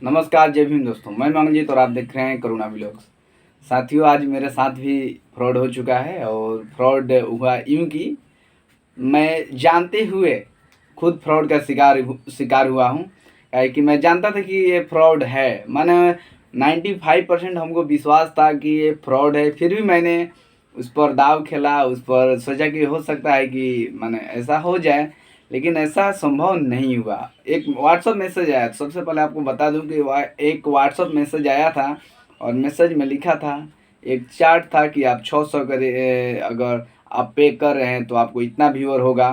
नमस्कार, जय भीम दोस्तों। मैं मंगलजीत और आप देख रहे हैं करुणा व्लॉग्स। साथियों, आज मेरे साथ भी फ्रॉड हो चुका है और फ्रॉड हुआ यूँ कि मैं जानते हुए खुद फ्रॉड का शिकार हुआ हूँ। कि मैं जानता था कि ये फ्रॉड है। मैंने 95% हमको विश्वास था कि ये फ्रॉड है, फिर भी मैंने उस पर दाव खेला, उस पर सोचा कि हो सकता है कि माने ऐसा हो जाए, लेकिन ऐसा संभव नहीं हुआ। एक व्हाट्सअप मैसेज आया, सबसे पहले आपको बता दूं कि एक व्हाट्सअप मैसेज आया था और मैसेज में लिखा था, एक चार्ट था कि आप 600 अगर आप पे कर रहे हैं तो आपको इतना व्यूअर होगा,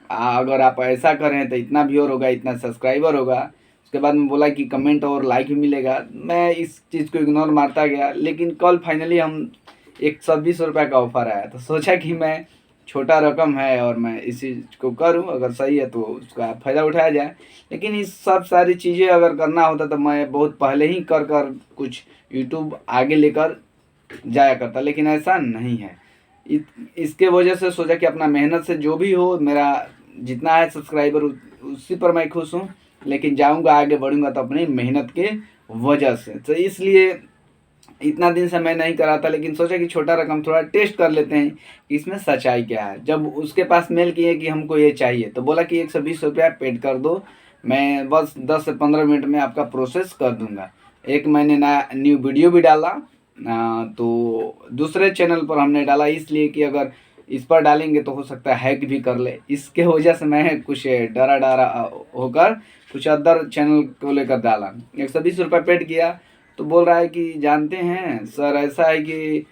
अगर आप ऐसा कर रहे हैं तो इतना व्यूअर होगा, इतना सब्सक्राइबर होगा। उसके बाद में बोला कि कमेंट और लाइक भी मिलेगा। मैं इस चीज़ को इग्नोर मारता गया, लेकिन कल फाइनली हम 120 रुपये का ऑफ़र आया तो सोचा कि मैं छोटा रकम है और मैं इस चीज़ को करूं, अगर सही है तो उसका फ़ायदा उठाया जाए। लेकिन इस सब सारी चीज़ें अगर करना होता तो मैं बहुत पहले ही कर कुछ यूट्यूब आगे लेकर जाया करता, लेकिन ऐसा नहीं है। इसके वजह से सोचा कि अपना मेहनत से जो भी हो, मेरा जितना है सब्सक्राइबर उसी पर मैं खुश हूँ, लेकिन जाऊँगा आगे बढ़ूँगा तो अपनी मेहनत के वजह से। तो इसलिए इतना दिन से मैं नहीं करा था, लेकिन सोचा कि छोटा रकम थोड़ा टेस्ट कर लेते हैं कि इसमें सच्चाई क्या है। जब उसके पास मेल किए कि हमको ये चाहिए, तो बोला कि 120 रुपया पेड कर दो, मैं बस 10 से 15 मिनट में आपका प्रोसेस कर दूंगा। एक मैंने नया न्यू वीडियो भी डाला, तो दूसरे चैनल पर हमने डाला, इसलिए कि अगर इस पर डालेंगे तो हो सकता है हैक भी कर ले। इसके वजह से मैं कुछ डरा होकर कुछ अदर चैनल को लेकर डाला। 120 रुपये पेड किया तो बोल रहा है कि जानते हैं सर, ऐसा है कि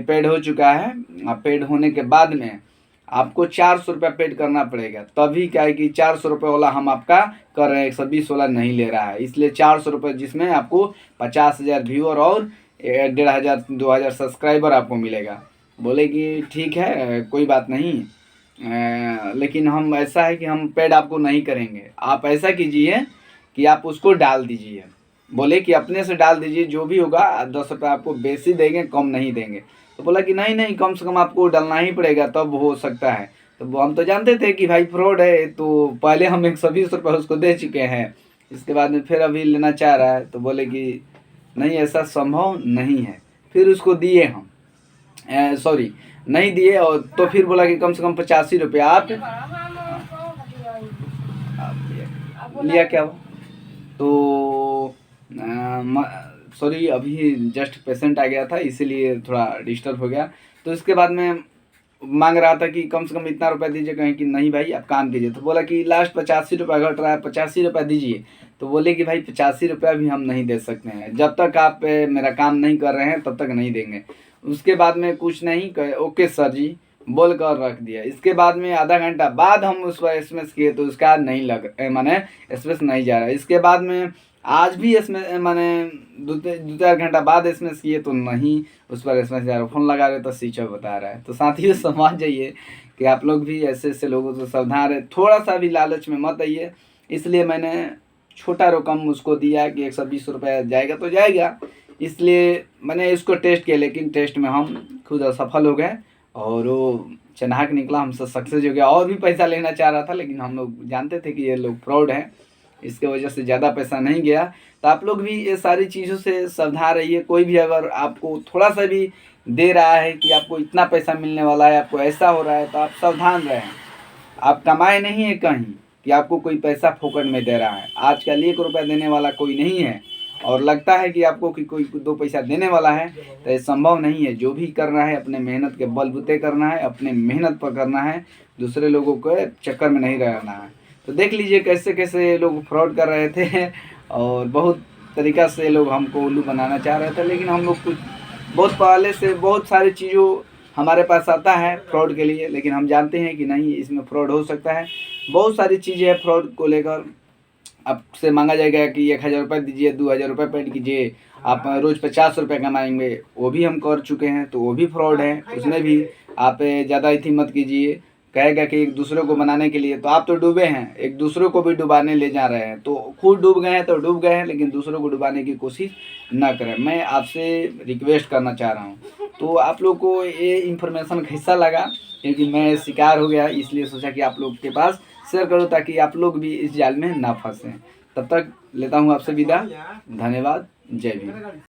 पेड हो चुका है। पेड होने के बाद में आपको 400 रुपया पेड करना पड़ेगा, तभी क्या है कि 400 रुपये वाला हम आपका कर रहे हैं, 120 वाला नहीं ले रहा है। इसलिए 400 रुपये, जिसमें आपको 50,000 व्यूअर और 1,500 2,000 सब्सक्राइबर आपको मिलेगा। बोले कि ठीक है, कोई बात नहीं, लेकिन हम ऐसा है कि हम पेड आपको नहीं करेंगे। आप ऐसा कीजिए कि आप उसको डाल दीजिए। बोले कि अपने से डाल दीजिए, जो भी होगा 10 रुपये आपको बेसी देंगे, कम नहीं देंगे। तो बोला कि नहीं नहीं, कम से कम आपको डालना ही पड़ेगा, तब हो सकता है। तो हम तो जानते थे कि भाई फ्रॉड है, तो पहले हम 120 रुपये उसको दे चुके हैं, इसके बाद में फिर अभी लेना चाह रहा है। तो बोले कि नहीं, ऐसा संभव नहीं है। फिर उसको दिए हम, सॉरी नहीं दिए, और तो फिर बोला कि कम से कम 85 रुपये आप लिया क्या वो। तो सॉरी, अभी जस्ट पेशेंट आ गया था, इसीलिए थोड़ा डिस्टर्ब हो गया। तो इसके बाद में मांग रहा था कि कम से कम इतना रुपया दीजिए, कहें कि नहीं भाई आप काम कीजिए। तो बोला कि लास्ट 85 रुपया घट रहा है, 85 रुपया दीजिए। तो बोले कि भाई 85 रुपया भी हम नहीं दे सकते हैं, जब तक आप मेरा काम नहीं कर रहे हैं तब तक नहीं देंगे। उसके बाद में कुछ नहीं कहे, ओके सर जी बोल कर रख दिया। इसके बाद में आधा घंटा बाद हम उस पर एसएमएस किए तो उसका नहीं माने एसएमएस नहीं जा रहा है। इसके बाद में आज भी एसएमएस माने 2-4 घंटा बाद एसएमएस किए तो नहीं, उस पर एसएमएस जा रहा है। फ़ोन लगा रहे तो स्विच ऑफ बता रहा है। तो साथियों, समझ जाइए कि आप लोग भी ऐसे ऐसे लोगों से सावधान रहे, थोड़ा सा भी लालच में मत आइए। इसलिए मैंने छोटा रकम उसको दिया कि 120 रुपया जाएगा तो जाएगा, इसलिए मैंने इसको टेस्ट किया। लेकिन टेस्ट में हम खुद असफल हो गए और वो चनाक निकला, हमसे सक्सेस हो गया। और भी पैसा लेना चाह रहा था, लेकिन हम लोग जानते थे कि ये लोग फ्रॉड हैं, इसके वजह से ज़्यादा पैसा नहीं गया। तो आप लोग भी ये सारी चीज़ों से सावधान रहिए। कोई भी अगर आपको थोड़ा सा भी दे रहा है कि आपको इतना पैसा मिलने वाला है, आपको ऐसा हो रहा है, तो आप सावधान रहें। आप कमाए नहीं है कहीं कि आपको कोई पैसा फोकट में दे रहा है। आजकल 1 रुपया देने वाला कोई नहीं है, और लगता है कि आपको कि कोई 2 पैसा देने वाला है, तो ये संभव नहीं है। जो भी करना है अपने मेहनत के बलबूते करना है, अपने मेहनत पर करना है, दूसरे लोगों के चक्कर में नहीं रहना है। तो देख लीजिए कैसे कैसे लोग फ्रॉड कर रहे थे और बहुत तरीक़ा से लोग हमको उल्लू बनाना चाह रहे थे। लेकिन हम लोग कुछ बहुत पहले से बहुत सारी चीज़ों हमारे पास आता है फ्रॉड के लिए, लेकिन हम जानते हैं कि नहीं, इसमें फ्रॉड हो सकता है। बहुत सारी चीज़ें हैं फ्रॉड को लेकर। आपसे मांगा जाएगा कि 1,000 रुपये दीजिए, 2,000 रुपये पेड कीजिए, आप रोज़ 50 रुपये कमाएंगे। वो भी हम कर चुके हैं, तो वो भी फ्रॉड है, उसमें भी आप ज़्यादा इथी मत कीजिए। कहेगा कि एक दूसरे को बनाने के लिए, तो आप तो डूबे हैं, एक दूसरे को भी डुबाने ले जा रहे हैं। तो खुद डूब गए हैं तो डूब गए हैं, लेकिन दूसरों को डुबाने की कोशिश ना करें। मैं आपसे रिक्वेस्ट करना चाह रहा हूँ। तो आप लोग को ये इन्फॉर्मेशन कैसा लगा, क्योंकि मैं शिकार हो गया, इसलिए सोचा कि आप लोग के पास शेयर करूँ ताकि आप लोग भी इस जाल में ना फंसें। तब तक लेता हूँ आपसे विदा। धन्यवाद। जय भीम।